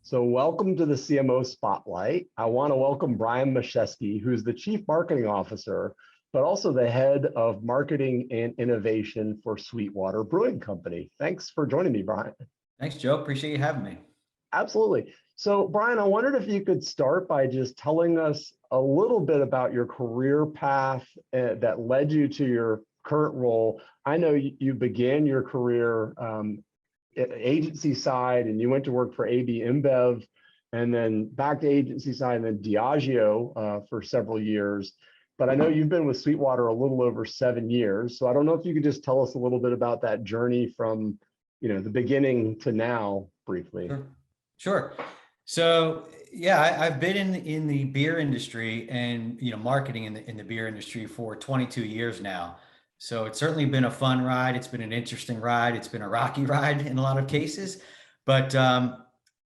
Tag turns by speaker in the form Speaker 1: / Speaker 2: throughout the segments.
Speaker 1: So welcome to the CMO Spotlight. I want to welcome Brian Miesieski, who's the Chief Marketing Officer, but also the Head of Marketing and Innovation for SweetWater Brewing Company. Thanks for joining me, Brian.
Speaker 2: Thanks, Joe. Appreciate you having me.
Speaker 1: Absolutely. So Brian, I wondered if you could start by just telling us a little bit about your career path that led you to your current role. I know you began your career agency side, and you went to work for AB InBev, and then back to agency side, and then Diageo for several years. But I know you've been with SweetWater a little over 7 years. So I don't know if you could just tell us a little bit about that journey from, the beginning to now, briefly.
Speaker 2: Sure. So yeah, I've been in the beer industry and marketing in the beer industry for 22 years now. So it's certainly been a fun ride. It's been an interesting ride. It's been a rocky ride in a lot of cases. But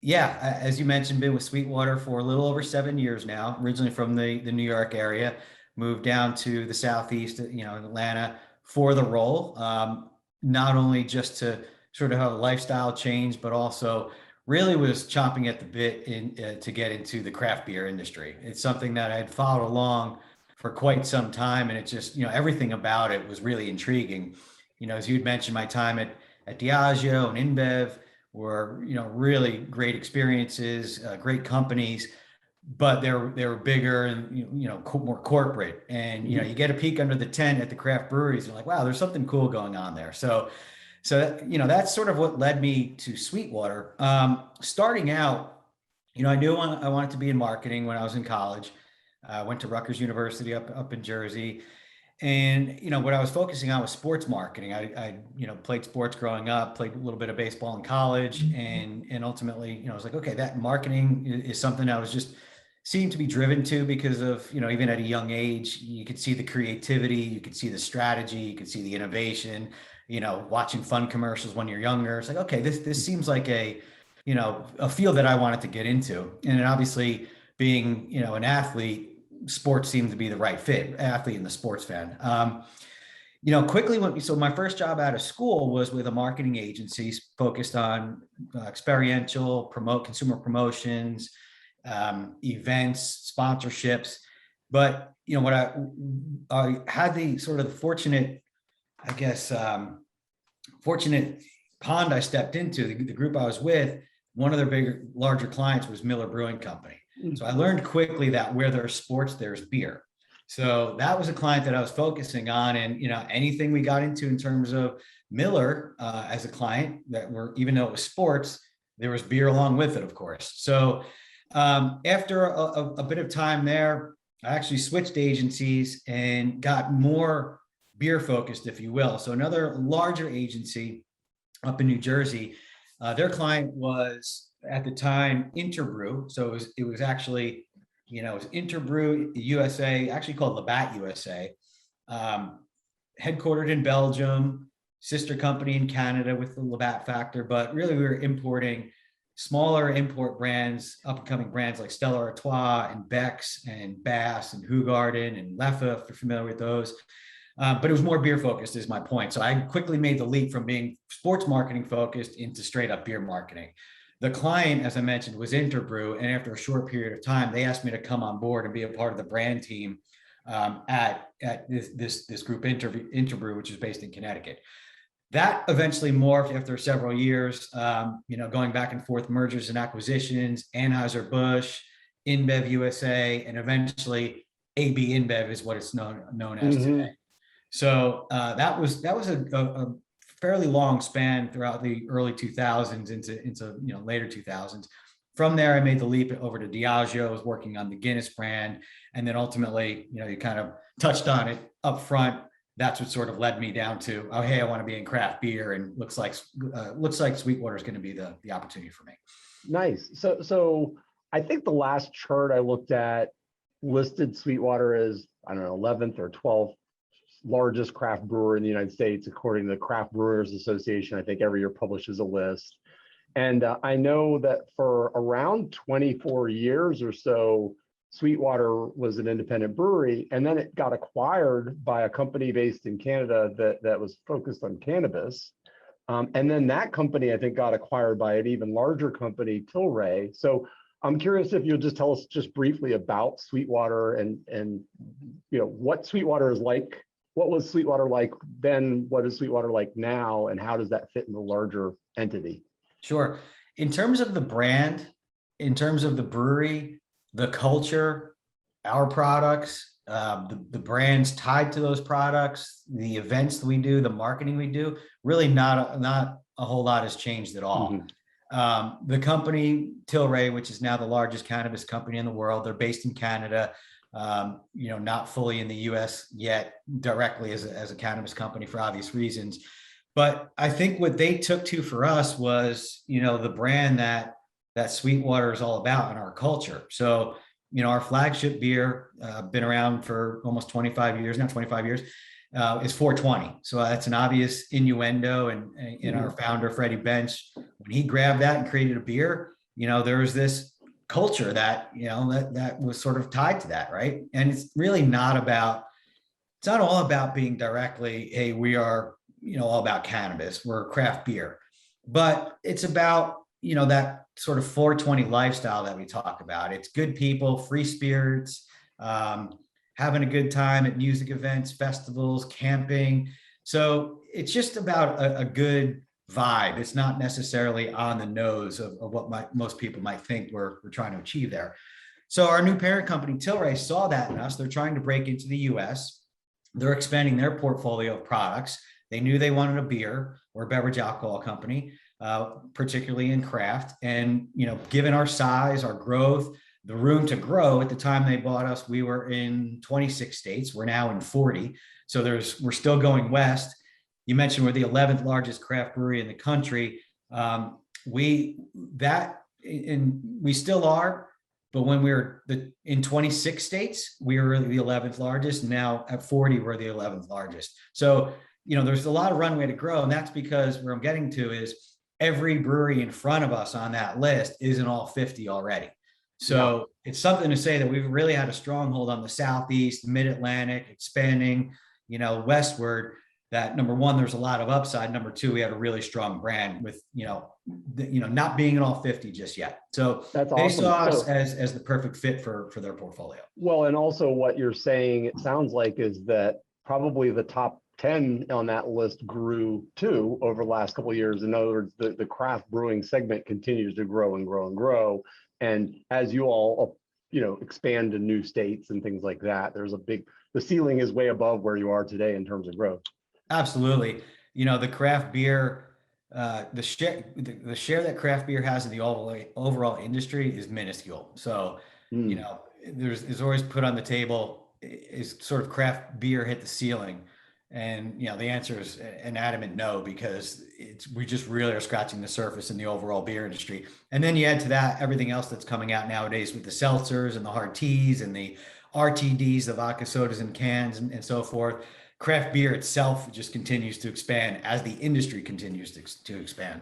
Speaker 2: yeah, as you mentioned, been with SweetWater for a little over 7 years now, originally from the New York area, moved down to the Southeast, in Atlanta for the role, not only just to sort of have a lifestyle change, but also really was chomping at the bit to get into the craft beer industry. It's something that I had followed along for quite some time. And it just, everything about it was really intriguing. As you'd mentioned, my time at Diageo and InBev were, really great experiences, great companies, but they were bigger and, more corporate. And, you get a peek under the tent at the craft breweries. You're like, wow, there's something cool going on there. So that's sort of what led me to SweetWater. Starting out, I knew I wanted to be in marketing when I was in college. I went to Rutgers University up in Jersey. And, what I was focusing on was sports marketing. I played sports growing up, played a little bit of baseball in college. And ultimately, I was like, okay, that marketing is something I was just seemed to be driven to because of, even at a young age, you could see the creativity, you could see the strategy, you could see the innovation, watching fun commercials when you're younger. It's like, okay, this seems like a field that I wanted to get into. And then obviously being, an athlete, sports seemed to be the right fit, athlete and the sports fan. Quickly so my first job out of school was with a marketing agency focused on experiential consumer promotions, events, sponsorships. But, what I had the sort of fortunate, fortunate pond I stepped into, the group I was with, one of their larger clients was Miller Brewing Company. So I learned quickly that where there's sports, there's beer. So that was a client that I was focusing on. And, anything we got into in terms of Miller as a client even though it was sports, there was beer along with it, of course. So after a bit of time there, I actually switched agencies and got more beer focused, if you will. So another larger agency up in New Jersey, their client was at the time Interbrew. So it was actually, it was Interbrew USA, actually called Labatt USA, headquartered in Belgium, sister company in Canada with the Labatt factor. But really we were importing smaller import brands, up and coming brands like Stella Artois and Beck's and Bass and Hoegaarden and Leffe, if you're familiar with those. But it was more beer focused is my point. So I quickly made the leap from being sports marketing focused into straight up beer marketing. The client, as I mentioned, was Interbrew. And after a short period of time, they asked me to come on board and be a part of the brand team at this group Interbrew, which is based in Connecticut. That eventually morphed after several years, going back and forth, mergers and acquisitions, Anheuser-Busch, InBev USA, and eventually AB InBev is what it's known as today. So that was a fairly long span throughout the early 2000s into later 2000s. From there, I made the leap over to Diageo. I was working on the Guinness brand, and then ultimately, you kind of touched on it up front. That's what sort of led me down to, oh, hey, I want to be in craft beer, and looks like SweetWater is going to be the opportunity for me.
Speaker 1: Nice. So I think the last chart I looked at listed SweetWater as, I don't know, 11th or 12th largest craft brewer in the United States, according to the Craft Brewers Association. I think every year publishes a list. And I know that for around 24 years or so, SweetWater was an independent brewery, and then it got acquired by a company based in Canada that was focused on cannabis. And then that company, I think, got acquired by an even larger company, Tilray. So I'm curious if you'll just tell us just briefly about Sweetwater and what Sweetwater is like. What was Sweetwater like then? What is Sweetwater like now? And how does that fit in the larger entity?
Speaker 2: Sure. In terms of the brand, in terms of the brewery, the culture, our products, the brands tied to those products, the events that we do, the marketing we do, really not a whole lot has changed at all. The company Tilray, which is now the largest cannabis company in the world, they're based in Canada, not fully in the US yet directly as a cannabis company for obvious reasons. But I think what they took to for us was, the brand that Sweetwater is all about in our culture. So, our flagship beer, been around for almost 25 years, now 25 years, is 420. So that's an obvious innuendo. And in our founder, Freddie Bench, when he grabbed that and created a beer, there was this culture that, that was sort of tied to that, right? And it's really not all about being directly, hey, we are, all about cannabis, we're craft beer, but it's about, that sort of 420 lifestyle that we talk about. It's good people, free spirits, having a good time at music events, festivals, camping. So it's just about a good vibe. It's not necessarily on the nose of what most people might think we're trying to achieve there. So our new parent company, Tilray, saw that in us. They're trying to break into the US. They're expanding their portfolio of products. They knew they wanted a beer or a beverage alcohol company, particularly in craft. And, given our size, our growth, the room to grow, at the time they bought us, we were in 26 states. We're now in 40. So we're still going west. You mentioned we're the 11th largest craft brewery in the country. We still are, but when we were in 26 states, we were the 11th largest. Now at 40, we're the 11th largest. So, there's a lot of runway to grow. And that's because where I'm getting to is every brewery in front of us on that list is in all 50 already. So It's something to say that we've really had a stronghold on the Southeast, Mid-Atlantic, expanding, westward. That number one, there's a lot of upside. Number two, we have a really strong brand with, not being in all 50 just yet. So
Speaker 1: That's
Speaker 2: they
Speaker 1: awesome.
Speaker 2: saw us as the perfect fit for their portfolio.
Speaker 1: Well, and also what you're saying, it sounds like, is that probably the top 10 on that list grew too over the last couple of years. In other words, the craft brewing segment continues to grow and grow and grow. And as you all, expand to new states and things like that, the ceiling is way above where you are today in terms of growth.
Speaker 2: Absolutely. The craft beer, the share that craft beer has in the overall industry is minuscule. So, there's always put on the table, is sort of craft beer hit the ceiling? And, the answer is an adamant no, because we just really are scratching the surface in the overall beer industry. And then you add to that everything else that's coming out nowadays with the seltzers and the hard teas and the RTDs, the vodka sodas and cans and so forth. Craft beer itself just continues to expand as the industry continues to expand.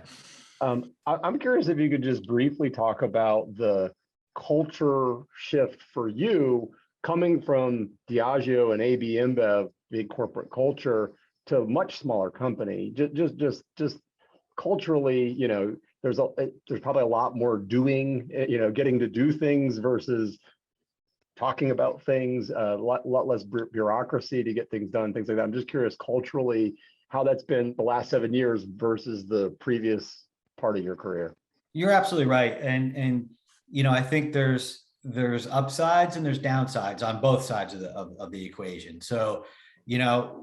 Speaker 1: I'm curious if you could just briefly talk about the culture shift for you coming from Diageo and AB InBev, big corporate culture, to a much smaller company. Just culturally, there's probably a lot more doing, getting to do things versus talking about things, a lot less bureaucracy to get things done, things like that. I'm just curious culturally how that's been the last 7 years versus the previous part of your career.
Speaker 2: You're absolutely right. And I think there's upsides and there's downsides on both sides of the equation. So,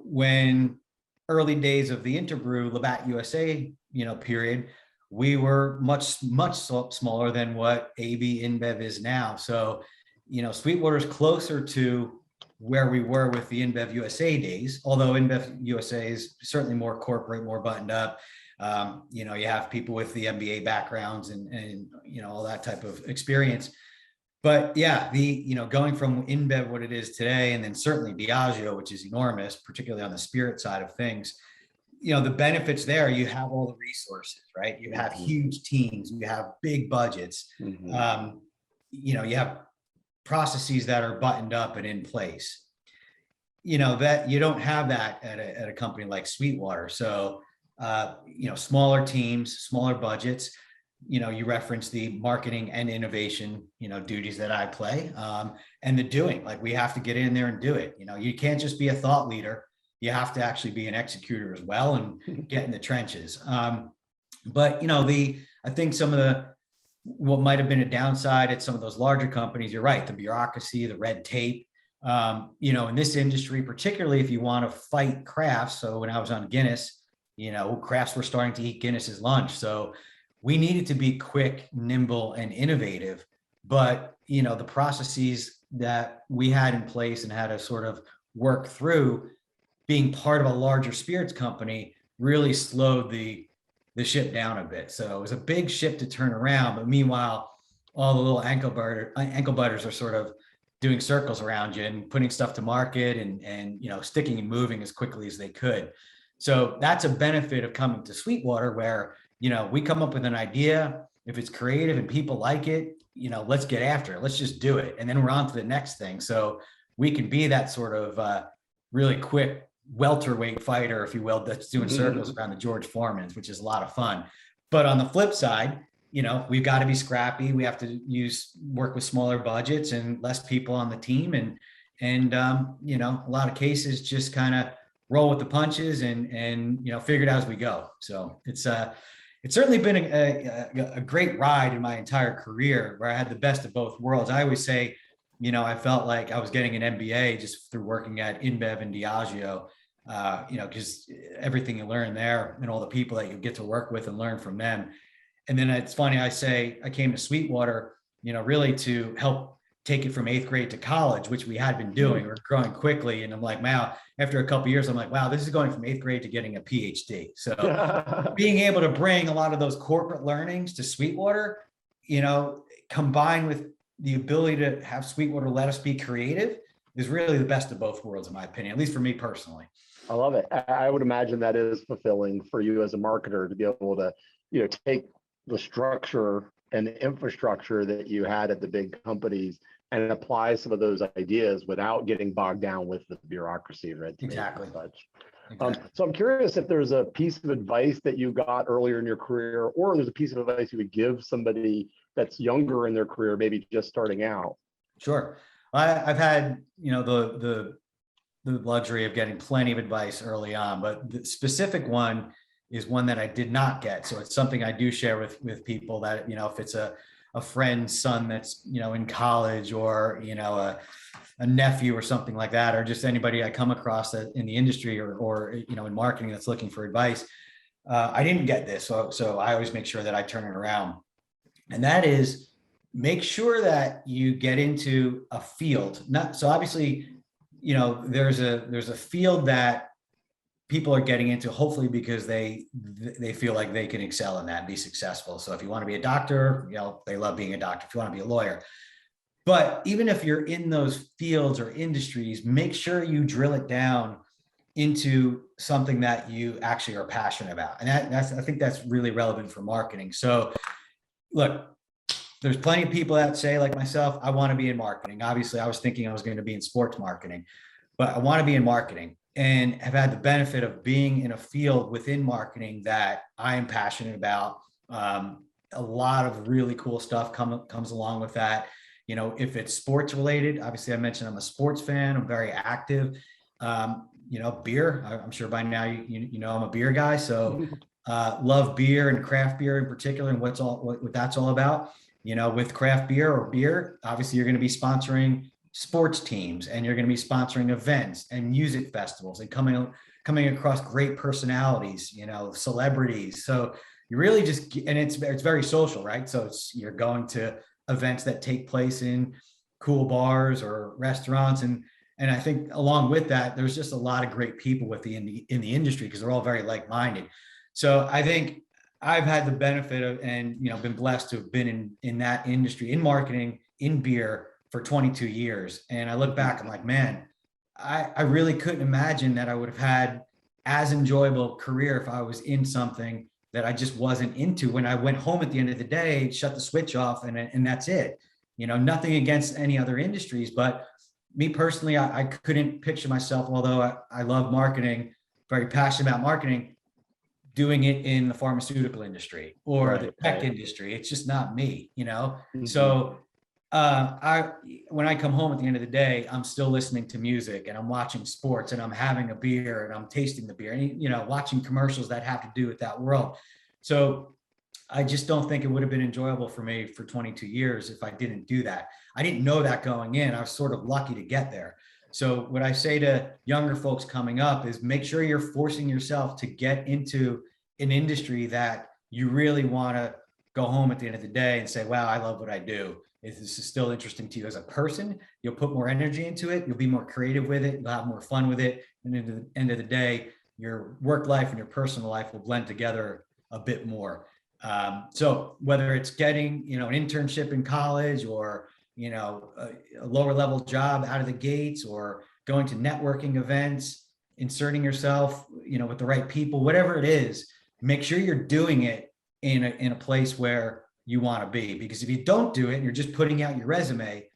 Speaker 2: when early days of the Interbrew Labatt USA, period, we were much smaller than what AB InBev is now. So, Sweetwater is closer to where we were with the InBev USA days, although InBev USA is certainly more corporate, more buttoned up. You have people with the MBA backgrounds and all that type of experience. But yeah, going from InBev, what it is today, and then certainly Diageo, which is enormous, particularly on the spirit side of things, the benefits there, you have all the resources, right? You have huge teams, you have big budgets, you have processes that are buttoned up and in place. That you don't have that at a company like Sweetwater. So, smaller teams, smaller budgets. You reference the marketing and innovation, duties that I play, and the doing. Like, we have to get in there and do it. You can't just be a thought leader. You have to actually be an executor as well and get in the trenches. But I think some of what might have been a downside at some of those larger companies, you're right, the bureaucracy, the red tape. In this industry, particularly if you want to fight crafts. So when I was on Guinness, crafts were starting to eat Guinness's lunch. So we needed to be quick, nimble, and innovative. But, the processes that we had in place and had to sort of work through, being part of a larger spirits company, really slowed the ship down a bit. So it was a big ship to turn around. But meanwhile, all the little ankle biters are sort of doing circles around you and putting stuff to market and sticking and moving as quickly as they could. So that's a benefit of coming to SweetWater, where we come up with an idea. If it's creative and people like it, let's get after it. Let's just do it. And then we're on to the next thing. So we can be that sort of really quick welterweight fighter, if you will, that's doing circles around the George Foremans, which is a lot of fun. But on the flip side, we've got to be scrappy. We have to work with smaller budgets and less people on the team. And a lot of cases just kind of roll with the punches and figure it out as we go. So it's certainly been a great ride in my entire career, where I had the best of both worlds. I always say, I felt like I was getting an MBA just through working at InBev and Diageo, because everything you learn there and all the people that you get to work with and learn from them. And then it's funny, I say I came to SweetWater, really to help take it from 8th grade to college, which we had been doing. We're growing quickly. And I'm like, wow, after a couple of years, I'm like, wow, this is going from 8th grade to getting a PhD. So being able to bring a lot of those corporate learnings to SweetWater, combined with the ability to have SweetWater let us be creative, is really the best of both worlds, in my opinion, at least for me personally.
Speaker 1: I love it. I would imagine that is fulfilling for you as a marketer, to be able to, take the structure and the infrastructure that you had at the big companies and apply some of those ideas without getting bogged down with the bureaucracy, red tape and such. Exactly. So I'm curious if there's a piece of advice that you got earlier in your career, or there's a piece of advice you would give somebody that's younger in their career, maybe just starting out.
Speaker 2: Sure. I've had, the luxury of getting plenty of advice early on, but the specific one is one that I did not get. So it's something I do share with people that, if it's a friend's son that's, in college, or, a nephew or something like that, or just anybody I come across that in the industry or in marketing that's looking for advice. I didn't get this. So I always make sure that I turn it around. And that is, make sure that you get into a field. So obviously, there's a field that people are getting into, hopefully because they feel like they can excel in that and be successful. So if you want to be a doctor, they love being a doctor. If you want to be a lawyer. But even if you're in those fields or industries, make sure you drill it down into something that you actually are passionate about. And I think that's really relevant for marketing. So look, there's plenty of people that say, like myself, I want to be in marketing. Obviously, I was thinking I was going to be in sports marketing, but I want to be in marketing, and have had the benefit of being in a field within marketing that I am passionate about. A lot of really cool stuff comes along with that. If it's sports related, obviously I mentioned I'm a sports fan. I'm very active. Beer, I'm sure by now I'm a beer guy. So love beer and craft beer in particular, and what that's all about. With craft beer or beer, obviously you're going to be sponsoring sports teams, and you're going to be sponsoring events and music festivals, and coming across great personalities, celebrities. So you really and it's very social, right? So you're going to events that take place in cool bars or restaurants. And I think along with that, there's just a lot of great people in the industry, because they're all very like-minded. So I think I've had the benefit of, and, been blessed to have been in that industry, in marketing, in beer, for 22 years. And I look back, I'm like, man, I really couldn't imagine that I would have had as enjoyable a career if I was in something that I just wasn't into. When I went home at the end of the day, shut the switch off, and that's it. Nothing against any other industries, but me personally, I couldn't picture myself, although I love marketing, very passionate about marketing, doing it in the pharmaceutical industry or the tech
Speaker 1: Right.
Speaker 2: industry. It's just not me, you know?
Speaker 1: Mhm.
Speaker 2: So I when I come home at the end of the day, I'm still listening to music and I'm watching sports and I'm having a beer and I'm tasting the beer and, you know, watching commercials that have to do with that world. So I just don't think it would have been enjoyable for me for 22 years if I didn't do that. I didn't know that going in. I was sort of lucky to get there. So what I say to younger folks coming up is make sure you're forcing yourself to get into an industry that you really want to go home at the end of the day and say, wow, I love what I do. If this is still interesting to you as a person, you'll put more energy into it. You'll be more creative with it. You'll have more fun with it. And at the end of the day, your work life and your personal life will blend together a bit more. So whether it's getting, you know, an internship in college or, you know, a lower level job out of the gates or going to networking events, inserting yourself, you know, with the right people, whatever it is, make sure you're doing it in a place where you want to be. Because if you don't do it and you're just putting out your resume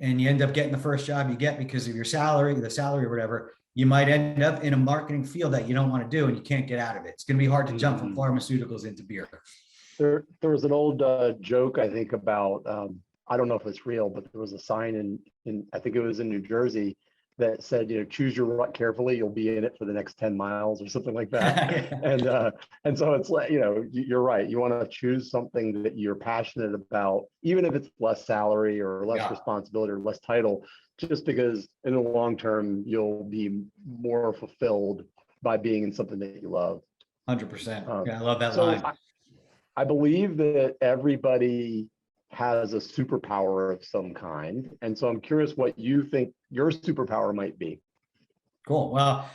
Speaker 2: and you end up getting the first job you get because of your salary, the salary or whatever, you might end up in a marketing field that you don't want to do and you can't get out of it. It's going to be hard to jump from
Speaker 1: Mhm.
Speaker 2: pharmaceuticals into beer.
Speaker 1: There was an old joke, I think, about I don't know if it's real, but there was a sign in I think it was in New Jersey that said, you know, choose your rut carefully, you'll be in it for the next 10 miles or something like that. And so it's like, you know, you're right. You want to choose something that you're passionate about, even if it's less salary or less
Speaker 2: Yeah,
Speaker 1: responsibility or less title, just because in the long term you'll be more fulfilled by being in something that you love.
Speaker 2: 100%.
Speaker 1: Um,
Speaker 2: Yeah, I love that
Speaker 1: so
Speaker 2: line.
Speaker 1: I believe that everybody has a superpower of some kind. And so I'm curious what you think your superpower might be.
Speaker 2: Cool. Well,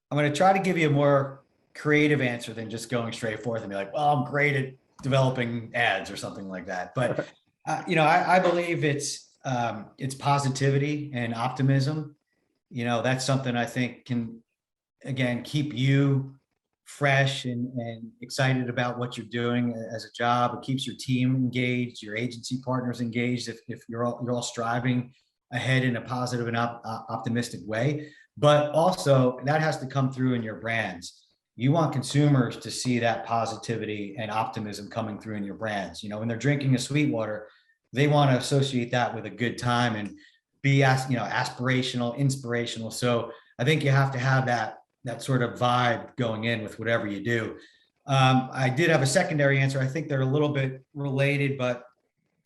Speaker 2: I'm going to try to give you a more creative answer than just going straight forth and be like, well, I'm great at developing ads or something like that. But, you know, I believe it's positivity and optimism. You know, that's something I think can, again, keep you fresh and excited about what you're doing as a job. It keeps your team engaged, your agency partners engaged if you're all striving ahead in a positive and optimistic way. But also that has to come through in your brands. You want consumers to see that positivity and optimism coming through in your brands. You know, when they're drinking a SweetWater, they want to associate that with a good time and be aspirational, inspirational. So I think you have to have that sort of vibe going in with whatever you do. I did have a secondary answer. I think they're a little bit related, but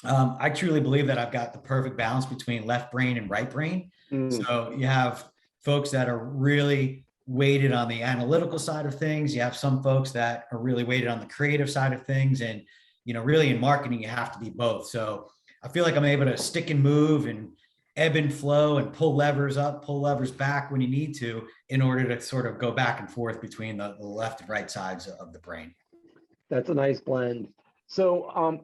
Speaker 2: I truly believe that I've got the perfect balance between left brain and right brain.
Speaker 1: Mm,
Speaker 2: So you have folks that are really weighted on the analytical side of things. You have some folks that are really weighted on the creative side of things. And, you know, really in marketing, you have to be both. So I feel like I'm able to stick and move and ebb and flow and pull levers up, pull levers back when you need to in order to sort of go back and forth between the left and right sides of the brain.
Speaker 1: that's a nice blend. So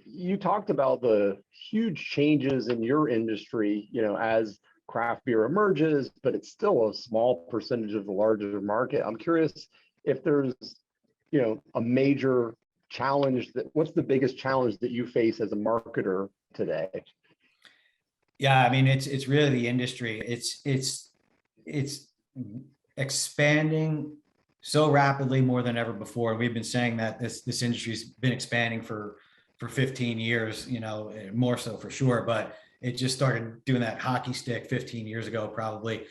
Speaker 1: you talked about the huge changes in your industry, you know, as craft beer emerges, but it's still a small percentage of the larger market. I'm curious if there's, you know, a major challenge what's the biggest challenge that you face as a marketer today?
Speaker 2: Yeah, I mean it's really the industry. It's expanding so rapidly more than ever before. And we've been saying that this industry's been expanding for 15 years, you know, more so for sure, but it just started doing that hockey stick 15 years ago probably.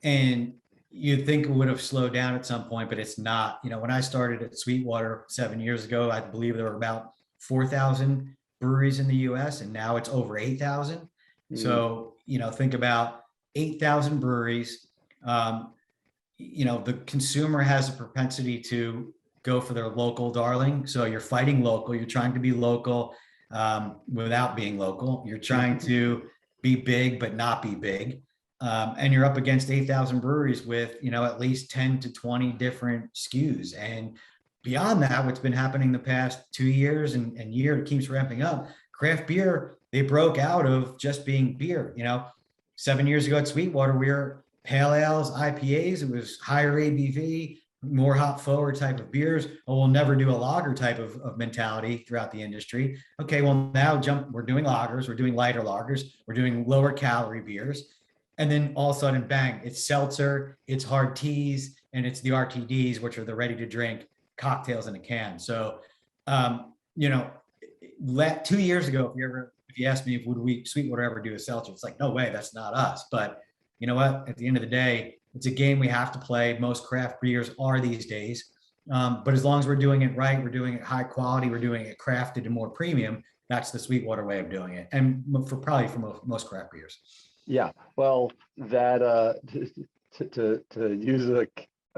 Speaker 2: And you'd think it would have slowed down at some point, but it's not. You know, when I started at SweetWater 7 years ago, I believe there were about 4,000 breweries in the US, and now it's over 8,000.
Speaker 1: Mm,
Speaker 2: So, you know, think about 8,000 breweries. Um, you know, the consumer has a propensity to go for their local darling. So you're fighting local, you're trying to be local without being local. You're trying to be big, but not be big. And you're up against 8,000 breweries with, you know, at least 10 to 20 different SKUs. And beyond that, what's been happening the past 2 years and year, it keeps ramping up. Craft beer, they broke out of just being beer. You know, 7 years ago at SweetWater, we were pale ales, IPAs. It was higher ABV, more hop forward type of beers. Oh, we'll never do a lager type of mentality throughout the industry. Okay, well now we're doing lagers, we're doing lighter lagers, we're doing lower calorie beers. And then all of a sudden, bang, it's seltzer, it's hard teas, and it's the RTDs, which are the ready to drink cocktails in a can. So, you know, 2 years ago, if you asked me if would Sweetwater ever do a seltzer, it's like, no way, that's not us. But you know what? At the end of the day, it's a game we have to play. Most craft beers are these days. But as long as we're doing it right, we're doing it high quality, we're doing it crafted and more premium, that's the Sweetwater way of doing it. And for most craft beers.
Speaker 1: Yeah, well, that to use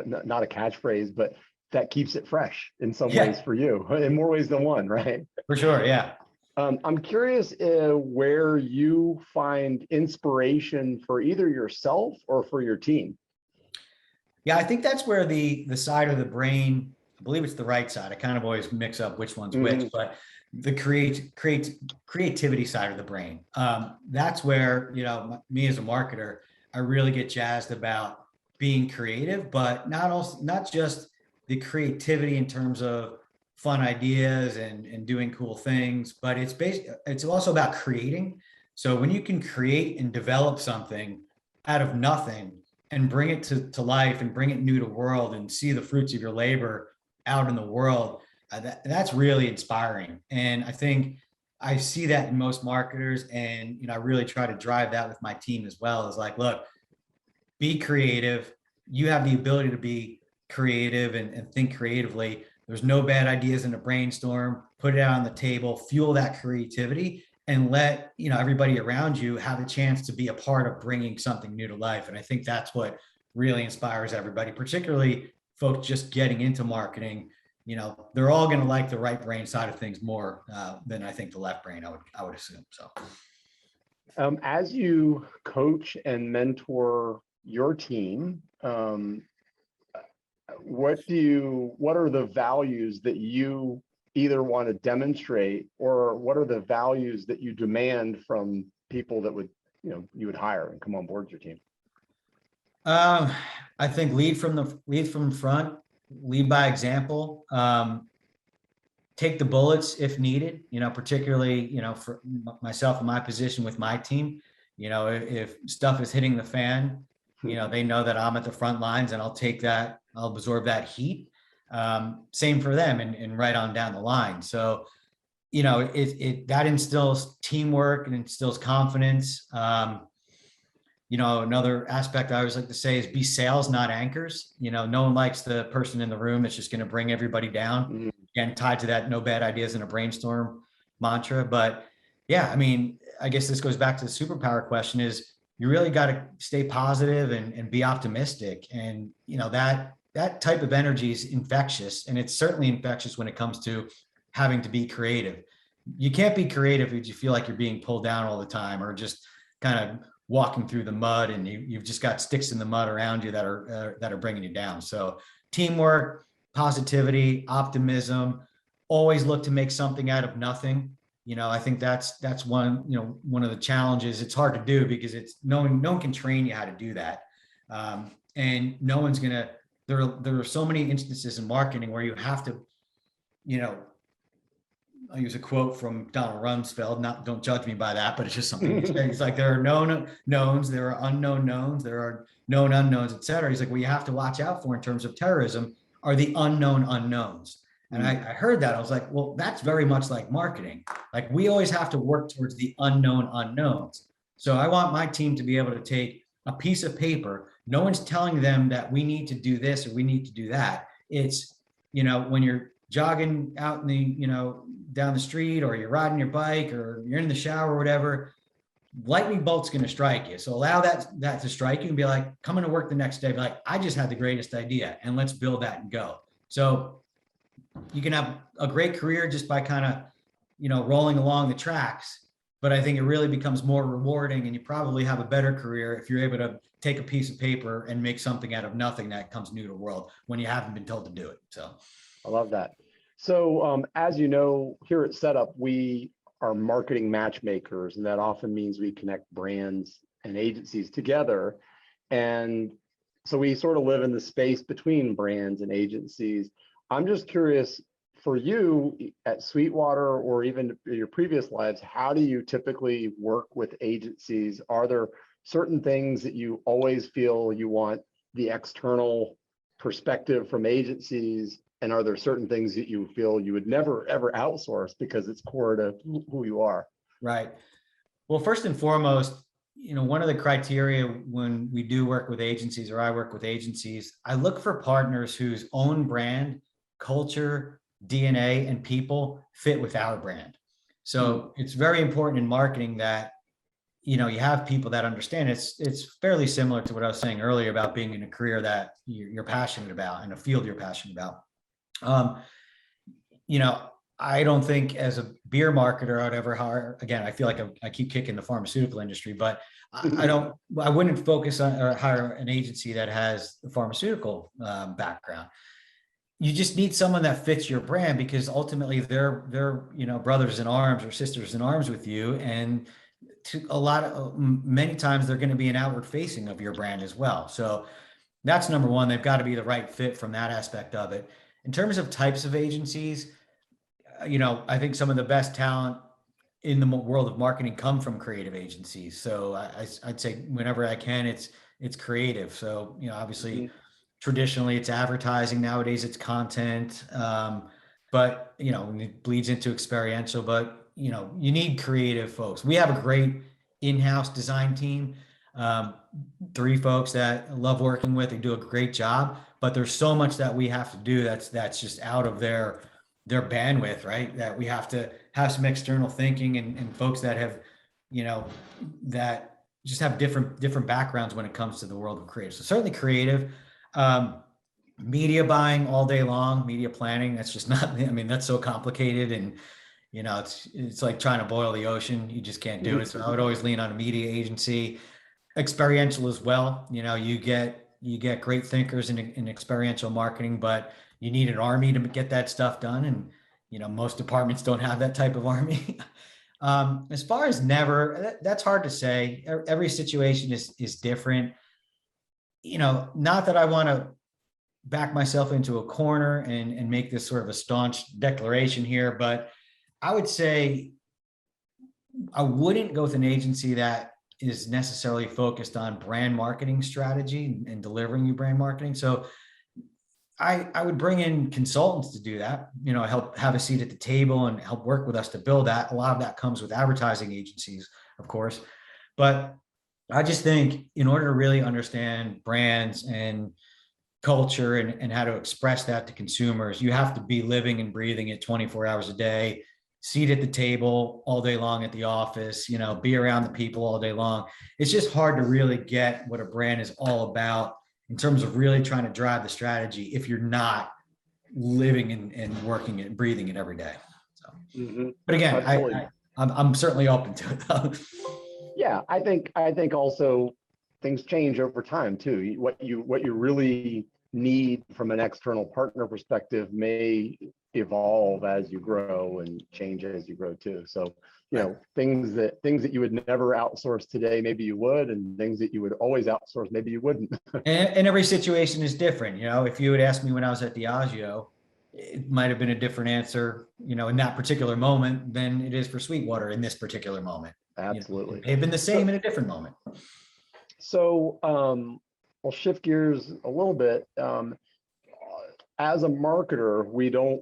Speaker 1: not a catchphrase, but that keeps it fresh in some ways for you, in more ways than one, right?
Speaker 2: For sure, yeah.
Speaker 1: I'm curious where you find inspiration for either yourself or for your team.
Speaker 2: Yeah, I think that's where the side of the brain, I believe it's the right side. I kind of always mix up which one's which, but the creativity side of the brain. That's where, you know, me as a marketer, I really get jazzed about being creative, but not just the creativity in terms of fun ideas and doing cool things, but it's also about creating. So when you can create and develop something out of nothing and bring it to life and bring it new to world and see the fruits of your labor out in the world, that's really inspiring. And I think I see that in most marketers, and you know, I really try to drive that with my team as well. Is like, look, be creative. You have the ability to be creative and think creatively. There's no bad ideas in a brainstorm. Put it out on the table, fuel that creativity, and let, you know, everybody around you have a chance to be a part of bringing something new to life. And I think that's what really inspires everybody, particularly folks just getting into marketing. You know, they're all going to like the right brain side of things more than I think the left brain, I would assume. So
Speaker 1: as you coach and mentor your team, what are the values that you either want to demonstrate, or what are the values that you demand from people that would, you know, you would hire and come on board your team?
Speaker 2: I think lead from front, lead by example, take the bullets if needed, you know, particularly, you know, for myself in my position with my team, you know, if stuff is hitting the fan, you know, they know that I'm at the front lines and I'll absorb that heat. Same for them and right on down the line. So, you know, that instills teamwork and instills confidence. You know, another aspect I always like to say is be sales, not anchors. You know, no one likes the person in the room that's just going to bring everybody down. Again, tied to that no bad ideas in a brainstorm mantra. But yeah, I mean, I guess this goes back to the superpower question is you really got to stay positive and be optimistic. And, you know, that type of energy is infectious, and it's certainly infectious when it comes to having to be creative. You can't be creative if you feel like you're being pulled down all the time, or just kind of walking through the mud and you've just got sticks in the mud around you that are bringing you down. So teamwork, positivity, optimism, always look to make something out of nothing. You know, I think that's one of the challenges. It's hard to do because no one can train you how to do that. And no one's gonna, there are so many instances in marketing where you have to, you know, I'll use a quote from Donald Rumsfeld. Don't judge me by that, but it's just something he said. He's like, there are known knowns, there are unknown knowns, there are known unknowns, et cetera. He's like, what you have to watch out for in terms of terrorism are the unknown unknowns. And I heard that. I was like, well, that's very much like marketing. Like, we always have to work towards the unknown unknowns. So I want my team to be able to take a piece of paper. No one's telling them that we need to do this or we need to do that. It's, you know, when you're jogging out in the, you know, down the street, or you're riding your bike, or you're in the shower or whatever, lightning bolt's going to strike you. So allow that to strike you and be like, coming to work the next day, be like, I just had the greatest idea, and let's build that and go. So you can have a great career just by kind of, you know, rolling along the tracks. But I think it really becomes more rewarding, and you probably have a better career if you're able to take a piece of paper and make something out of nothing that comes new to the world when you haven't been told to do it. So
Speaker 1: I love that. So as you know, here at Setup, we are marketing matchmakers, and that often means we connect brands and agencies together. And so we sort of live in the space between brands and agencies. I'm just curious, for you at SweetWater, or even your previous lives, how do you typically work with agencies? Are there certain things that you always feel you want the external perspective from agencies And are there certain things that you feel you would never ever outsource because it's core to who you are?
Speaker 2: Right. Well, first and foremost, one of the criteria when we do work with agencies, or I work with agencies, I look for partners whose own brand, culture, DNA, and people fit with our brand. So it's very important in marketing that, you have people that understand. It's fairly similar to what I was saying earlier about being in a career that you're passionate about and a field you're passionate about. You know, I don't think as a beer marketer I'd ever hire, again, I feel like I keep kicking the pharmaceutical industry, but I wouldn't focus on or hire an agency that has the pharmaceutical background. You just need someone that fits your brand, because ultimately they're brothers in arms or sisters in arms with you. And many times they're going to be an outward facing of your brand as well. So that's number one. They've got to be the right fit from that aspect of it. In terms of types of agencies, I think some of the best talent in the world of marketing come from creative agencies. So I'd say whenever I can, it's creative. So, obviously traditionally it's advertising, nowadays it's content. But, it bleeds into experiential, but, you need creative folks. We have a great in-house design team. 3 folks that I love working with. They do a great job, but there's so much that we have to do that's just out of their bandwidth, right? That we have to have some external thinking and folks that have, that just have different backgrounds when it comes to the world of creative. So certainly creative, media buying all day long, media planning. That's just not, that's so complicated, and it's like trying to boil the ocean. You just can't do it. So I would always lean on a media agency. Experiential as well. You get great thinkers in experiential marketing, but you need an army to get that stuff done. And, most departments don't have that type of army. As far as never, that's hard to say. Every situation is different. Not that I want to back myself into a corner and make this sort of a staunch declaration here, but I would say I wouldn't go with an agency that is necessarily focused on brand marketing strategy and delivering you brand marketing. So I would bring in consultants to do that, help have a seat at the table and help work with us to build that. A lot of that comes with advertising agencies, of course. But I just think in order to really understand brands and culture and how to express that to consumers, you have to be living and breathing it 24 hours a day, seat at the table all day long at the office, be around the people all day long. It's just hard to really get what a brand is all about in terms of really trying to drive the strategy if you're not living and working it and breathing it every day. So, but again, I'm certainly open to it though.
Speaker 1: Yeah, I think also things change over time too. What you really need from an external partner perspective may evolve as you grow and change as you grow too. So, things that you would never outsource today, maybe you would, and things that you would always outsource, maybe you wouldn't.
Speaker 2: and every situation is different. If you had asked me when I was at Diageo, it might have been a different answer, in that particular moment than it is for SweetWater in this particular moment.
Speaker 1: Absolutely.
Speaker 2: They've been the same in a different moment.
Speaker 1: So I'll shift gears a little bit. As a marketer,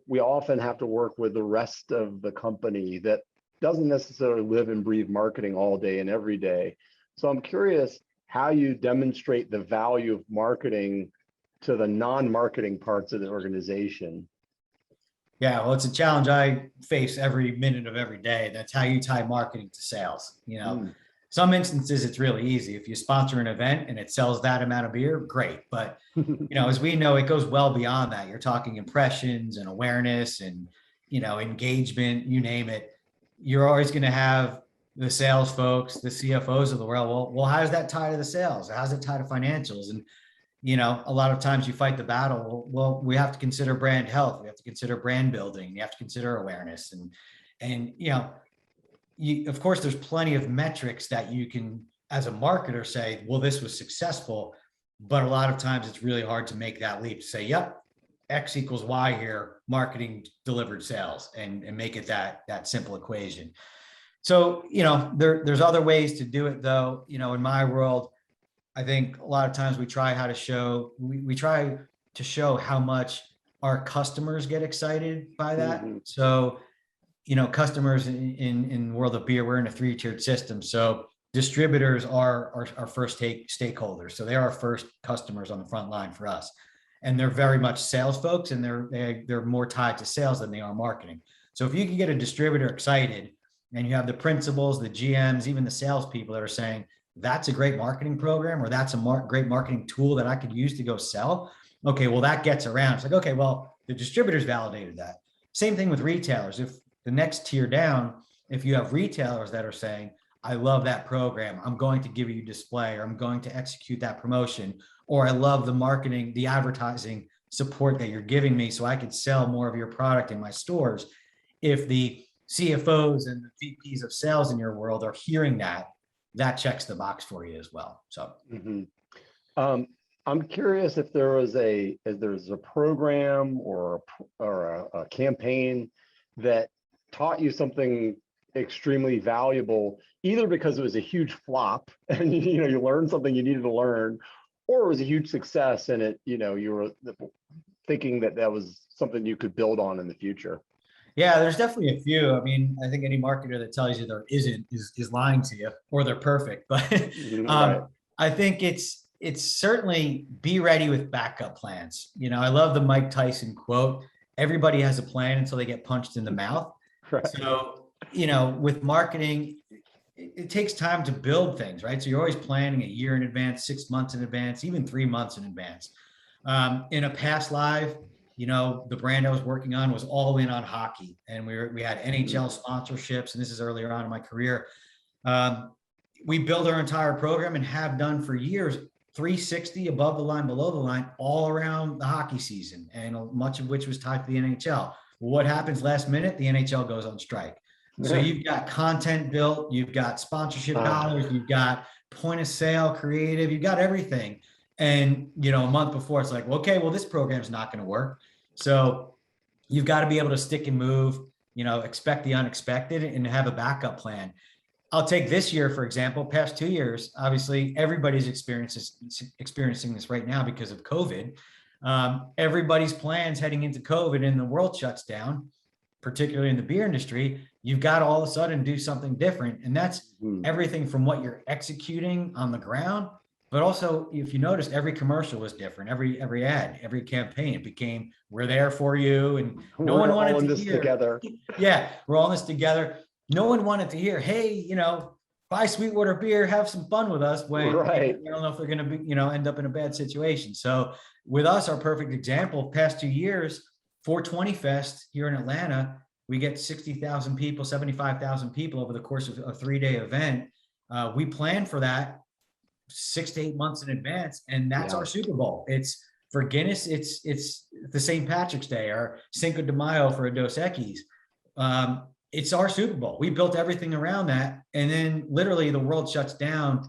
Speaker 1: we often have to work with the rest of the company that doesn't necessarily live and breathe marketing all day and every day. So I'm curious how you demonstrate the value of marketing to the non-marketing parts of the organization.
Speaker 2: Yeah, well, it's a challenge I face every minute of every day. That's how you tie marketing to sales. Some instances it's really easy. If you sponsor an event and it sells that amount of beer, great. But as we know, it goes well beyond that. You're talking impressions and awareness and engagement, you name it. You're always going to have the sales folks, the CFOs of the world. Well, how does that tie to the sales? How's it tie to financials? And a lot of times you fight the battle. Well, we have to consider brand health. We have to consider brand building. You have to consider awareness. And of course, there's plenty of metrics that you can, as a marketer, say, well, this was successful. But a lot of times it's really hard to make that leap to say, yep, X equals Y here, marketing delivered sales, and make it that simple equation. So, there's other ways to do it though. In my world, I think a lot of times we try to show how much our customers get excited by that.
Speaker 1: Mm-hmm.
Speaker 2: So, customers in the world of beer, we're in a 3-tiered system. So distributors are our first stakeholders. So they're our first customers on the front line for us. And they're very much sales folks, and they're more tied to sales than they are marketing. So if you can get a distributor excited, and you have the principals, the GMs, even the salespeople that are saying, that's a great marketing program, or that's a great marketing tool that I could use to go sell. Okay, well, that gets around. It's like, okay, well, the distributors validated that. Same thing with retailers. If the next tier down, if you have retailers that are saying, I love that program, I'm going to give you display, or I'm going to execute that promotion, or I love the marketing, the advertising support that you're giving me so I could sell more of your product in my stores. If the CFOs and the VPs of sales in your world are hearing that, that checks the box for you as well. So
Speaker 1: I'm curious if there's a program or a campaign that taught you something extremely valuable, either because it was a huge flop and you learned something you needed to learn, or it was a huge success and you were thinking that was something you could build on in the future.
Speaker 2: Yeah, there's definitely a few. I mean, I think any marketer that tells you there isn't is lying to you, or they're perfect. But
Speaker 1: Right.
Speaker 2: I think it's certainly be ready with backup plans. I love the Mike Tyson quote: "Everybody has a plan until they get punched in the mouth."
Speaker 1: Right.
Speaker 2: So, with marketing, it takes time to build things, right? So you're always planning a year in advance, 6 months in advance, even 3 months in advance. In a past life, the brand I was working on was all in on hockey, and we had NHL sponsorships, and this is earlier on in my career. We build our entire program and have done for years, 360 above the line, below the line, all around the hockey season, and much of which was tied to the NHL. What happens last minute? The NHL goes on strike. So you've got content built, you've got sponsorship dollars, you've got point of sale creative, you've got everything. And, a month before, it's like, okay, well, this program's not going to work. So you've got to be able to stick and move, expect the unexpected and have a backup plan. I'll take this year, for example, past 2 years. Obviously, everybody's experiencing this right now because of COVID. Everybody's plans heading into COVID and the world shuts down, particularly in the beer industry. You've got to all of a sudden do something different. And that's everything from what you're executing on the ground. But also, if you noticed, every commercial was different. Every ad, every campaign, it became, we're there for you. And no one wanted to hear together. Yeah, we're all in this together. No one wanted to hear, hey, buy SweetWater beer, have some fun with us, when I don't know if they're going to be, end up in a bad situation. So with us, our perfect example, past 2 years, 420 Fest here in Atlanta, we get 60,000 people, 75,000 people over the course of a 3-day event. We plan for that 6 to 8 months in advance, and that's our Super Bowl. It's for Guinness, it's the St. Patrick's Day or Cinco de Mayo for a Dos Equis. It's our Super Bowl. We built everything around that, and then literally the world shuts down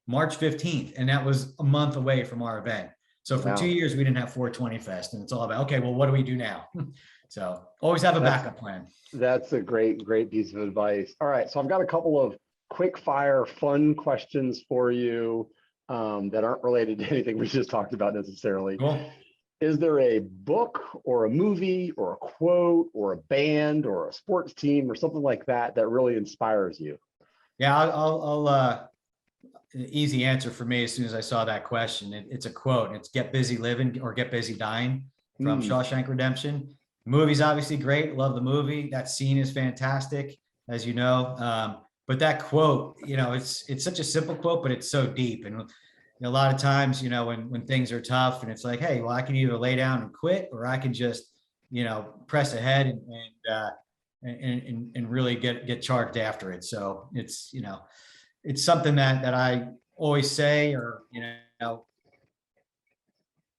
Speaker 2: March 15th, and that was a month away from our event. So for 2 years, we didn't have 420 Fest, and it's all about, okay, well, what do we do now? So always have a backup plan.
Speaker 1: That's a great piece of advice. All right, so I've got a couple of quick fire fun questions for you that aren't related to anything we just talked about necessarily.
Speaker 2: Cool.
Speaker 1: Is there a book or a movie or a quote or a band or a sports team or something like that that really inspires you?
Speaker 2: Yeah, I'll easy answer for me as soon as I saw that question. It's a quote. It's "Get busy living or get busy dying" from Shawshank Redemption. The movie's obviously great. Love the movie. That scene is fantastic, as you know. But that quote, it's such a simple quote, but it's so deep. And a lot of times, when things are tough and it's like, hey, well, I can either lay down and quit, or I can just, press ahead and really get charged after it. So it's something that I always say, or,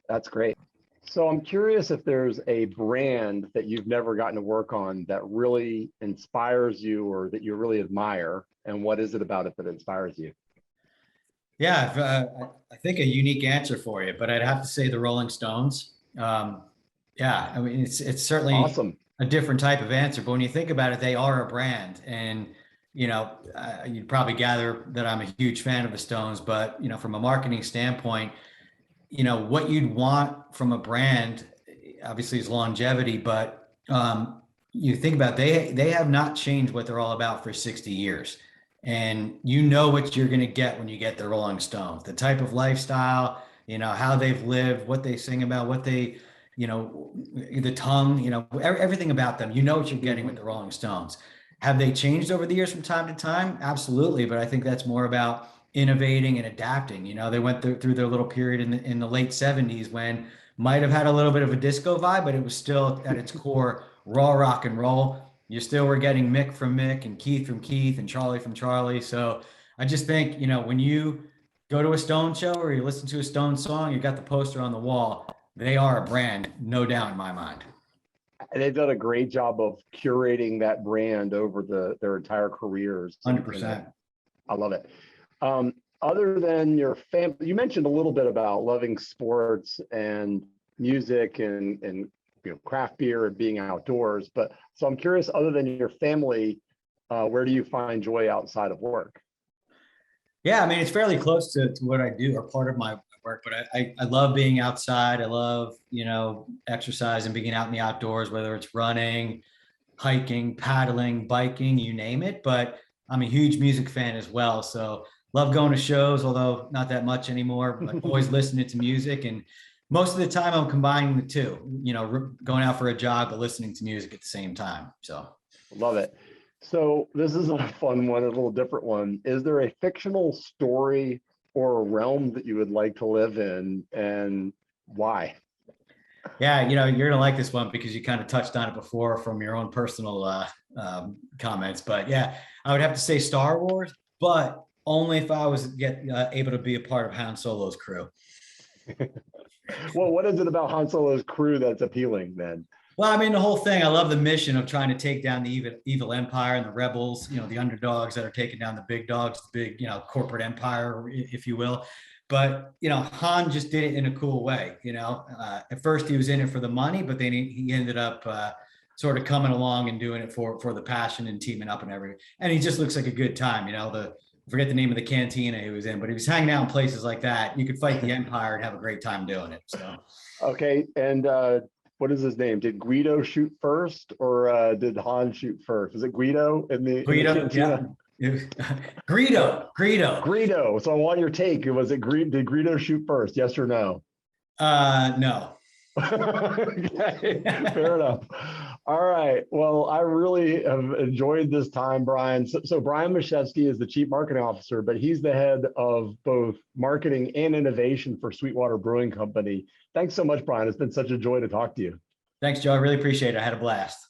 Speaker 1: That's great. So I'm curious if there's a brand that you've never gotten to work on that really inspires you or that you really admire, and what is it about it that inspires you?
Speaker 2: Yeah, I think a unique answer for you, but I'd have to say the Rolling Stones. Yeah, I mean, it's certainly
Speaker 1: awesome.
Speaker 2: A different type of answer, but when you think about it, they are a brand, and you'd probably gather that I'm a huge fan of the Stones. But from a marketing standpoint, what you'd want from a brand, obviously is longevity, but you think about they have not changed what they're all about for 60 years. And you know what you're going to get when you get the Rolling Stones, the type of lifestyle, how they've lived, what they sing about, what they, the tongue, everything about them. You know what you're getting with the Rolling Stones. Have they changed over the years from time to time? Absolutely. But I think that's more about innovating and adapting. They went through their little period in the late 70s when might have had a little bit of a disco vibe, but it was still at its core raw rock and roll. You still were getting Mick from Mick and Keith from Keith and Charlie from Charlie. So I just think, when you go to a Stone show or you listen to a Stone song, you got the poster on the wall. They are a brand, no doubt in my mind.
Speaker 1: And they've done a great job of curating that brand over their entire careers.
Speaker 2: 100%.
Speaker 1: I love it. Other than your family, you mentioned a little bit about loving sports and music and craft beer and being outdoors. But so I'm curious, other than your family, where do you find joy outside of work?
Speaker 2: Yeah, I mean, it's fairly close to what I do or part of my work, but I love being outside. I love, exercise and being out in the outdoors, whether it's running, hiking, paddling, biking, you name it. But I'm a huge music fan as well. So love going to shows, although not that much anymore, but always listening to music. And most of the time I'm combining the two, going out for a jog, but listening to music at the same time. So
Speaker 1: love it. So this is a fun one, a little different one. Is there a fictional story or a realm that you would like to live in, and why?
Speaker 2: Yeah, you're going to like this one because you kind of touched on it before from your own personal comments. But yeah, I would have to say Star Wars, but only if I was able to be a part of Han Solo's crew.
Speaker 1: Well, what is it about Han Solo's crew that's appealing then?
Speaker 2: Well, I mean, the whole thing, I love the mission of trying to take down the evil empire and the rebels, the underdogs that are taking down the big dogs, the big, corporate empire, if you will. But, Han just did it in a cool way. At first he was in it for the money, but then he ended up sort of coming along and doing it for the passion and teaming up and everything. And he just looks like a good time. I forget the name of the cantina he was in, but he was hanging out in places like that. You could fight the empire and have a great time doing it. So, okay.
Speaker 1: And, what is his name? Did Guido shoot first, or did Han shoot first? Is it Guido in the
Speaker 2: Guido? Yeah. Greedo.
Speaker 1: So I want your take. Did Greedo shoot first? Yes or no?
Speaker 2: No.
Speaker 1: Okay, fair enough. All right. Well, I really have enjoyed this time, Brian. So Brian Miesieski is the Chief Marketing Officer, but he's the head of both marketing and innovation for SweetWater Brewing Company. Thanks so much, Brian. It's been such a joy to talk to you.
Speaker 2: Thanks, Joe. I really appreciate it. I had a blast.